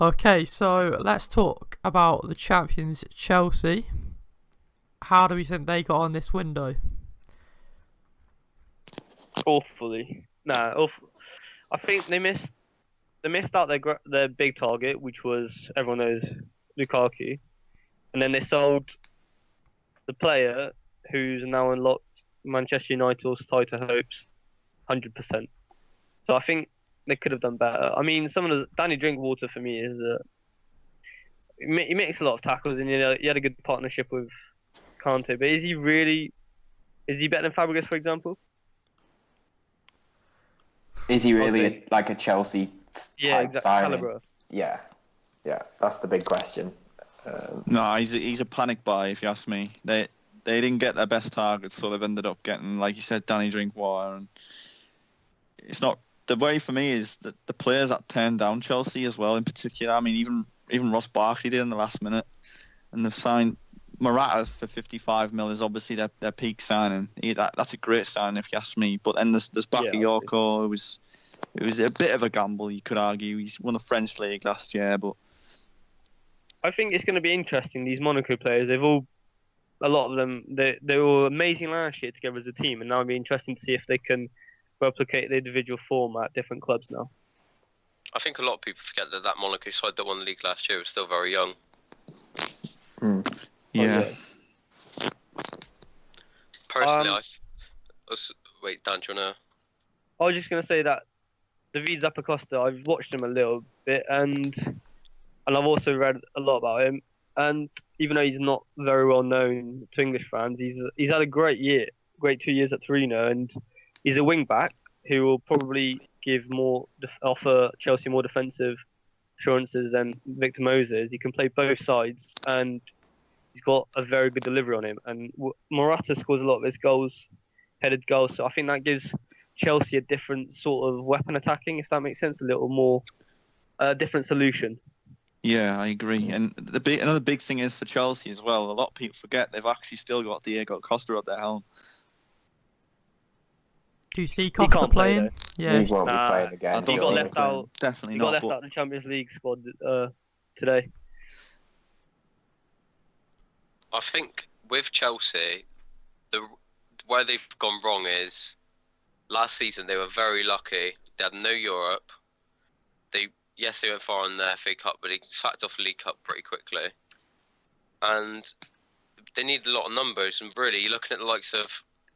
Okay, so let's talk about the champions, Chelsea. How do we think they got on this window? Awfully. Nah, awful. I think they missed out their big target, which was everyone knows Lukaku, and then they sold the player who's now unlocked Manchester United's title hopes 100%. So I think they could have done better. I mean, some of the Danny Drinkwater for me is he makes a lot of tackles, and he had a good partnership with Kante. But is he really? Is he better than Fabregas, for example? Is he I would really say- like a Chelsea Yeah, type exactly. signing? Calibre. Yeah, that's the big question. No, he's a panic buy if you ask me. They didn't get their best targets, so they've ended up getting, like you said, Danny Drinkwater. And it's not the way for me is that the players that turned down Chelsea as well, in particular. I mean, even Ross Barkley did in the last minute, and they've signed Morata for 55 mil is obviously their peak signing. That's a great signing if you ask me. But then there's Bakayoko. It was a bit of a gamble, you could argue. He's won the French league last year, but I think it's going to be interesting. These Monaco players, a lot of them, they were amazing last year together as a team, and now it'll be interesting to see if they can replicate the individual form at different clubs now. I think a lot of people forget that Monaco side that won the league last year was still very young. yeah. Personally, wait, Dan, do you wanna? I was just going to say that David Zappacosta, I've watched him a little bit, and I've also read a lot about him. And even though he's not very well known to English fans, he's had a great 2 years at Torino, and he's a wing back who will probably offer Chelsea more defensive assurances than Victor Moses. He can play both sides, and he's got a very good delivery on him. And Morata scores a lot of his headed goals, so I think that gives Chelsea a different sort of weapon attacking, if that makes sense, a little more different solution. Yeah, I agree. And another big thing is for Chelsea as well. A lot of people forget they've actually still got Diego Costa at their helm. Do you see Costa can't play, playing? He Yeah, won't be playing again. I don't He got see left him out. Definitely He not. got left but out in the Champions League squad today. I think with Chelsea, where they've gone wrong is last season they were very lucky. They had no Europe. They went far in the FA Cup, but they sacked off the League Cup pretty quickly. And they need a lot of numbers. And really, you're looking at the likes of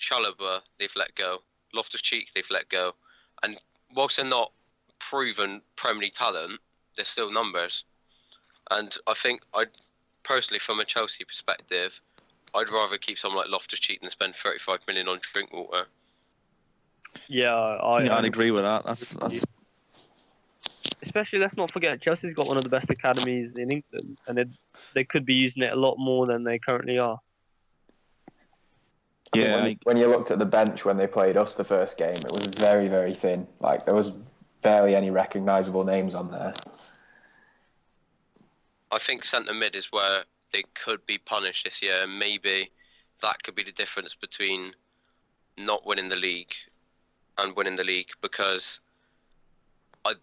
Chalobah, they've let go. Loftus-Cheek, they've let go. And whilst they're not proven Premier League talent, they're still numbers. And I think personally, from a Chelsea perspective, I'd rather keep someone like Loftus-Cheek than spend 35 million on Drinkwater. Yeah, I'd agree with that. That's Especially, let's not forget, Chelsea's got one of the best academies in England, and they could be using it a lot more than they currently are. When you looked at the bench when they played us the first game, it was very, very thin. Like, there was barely any recognisable names on there. I think centre mid is where they could be punished this year, and maybe that could be the difference between not winning the league and winning the league, because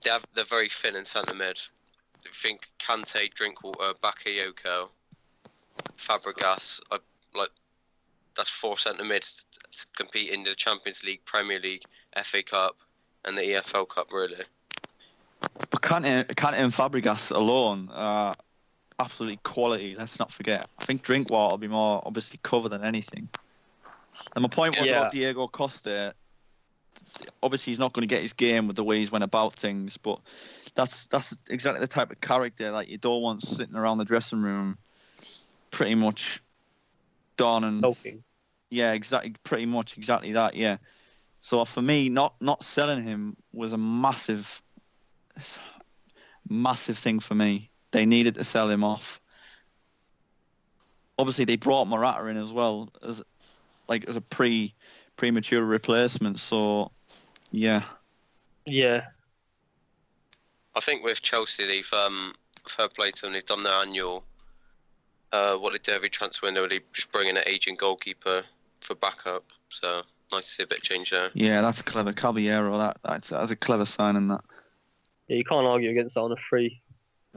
they're very thin in centre mid. I think Kante, Drinkwater, Bakayoko, Fabregas, that's 4 centre mids to compete in the Champions League, Premier League, FA Cup, and the EFL Cup, really. But Kante and Fabregas alone are absolutely quality. Let's not forget. I think Drinkwater will be more obviously cover than anything. And my point was about Diego Costa. Obviously, he's not going to get his game with the way he's went about things, but that's exactly the type of character that you don't want sitting around the dressing room, pretty much done and Talking. yeah, pretty much exactly that. Yeah. So for me, not selling him was a massive thing for me. They needed to sell him off. Obviously, they brought Morata in as well as a premature replacement. So, yeah. Yeah. I think with Chelsea, they've fair play to them. They've done their annual what they do every transfer window. They just bring in an aging goalkeeper for backup. So nice to see a bit of change there. Yeah, that's clever. Caballero, that's a clever signing. That. Yeah, you can't argue against that on a free.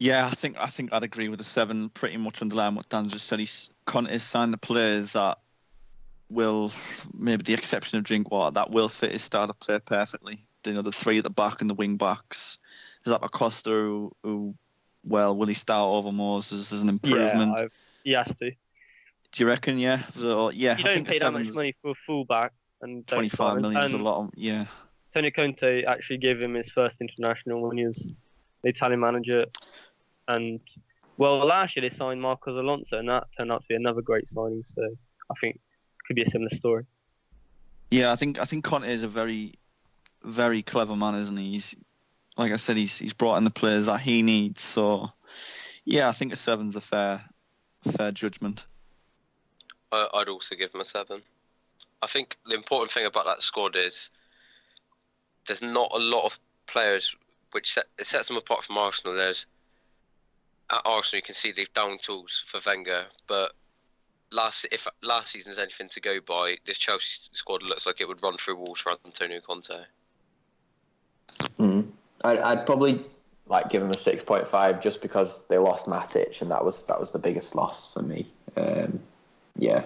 Yeah, I think I'd agree with the 7. Pretty much underline what Dan just said. Conte's signed the players that will, maybe the exception of Drinkwater, that will fit his style of play perfectly. The 3 at the back and the wing backs. Zach Acosta, who will he start over Moses as an improvement? Yeah, he has to. Do you reckon? Yeah, so, yeah. You I don't think pay that much 7's money for a fullback and don't 25 start him. million is a And lot. Yeah. Tony Conte actually gave him his first international when he was the Italian manager. And last year they signed Marcos Alonso, and that turned out to be another great signing. So I think it could be a similar story. Yeah, I think Conte is a very, very clever man, isn't he? Like I said, he's brought in the players that he needs. So yeah, I think a 7's a fair judgment. I'd also give him a 7. I think the important thing about that squad is there's not a lot of players which it sets them apart from Arsenal. At Arsenal, you can see they've down tools for Wenger, but if last season's anything to go by, this Chelsea squad looks like it would run through walls for Antonio Conte. I'd probably give him a 6.5 just because they lost Matic, and that was the biggest loss for me. Yeah,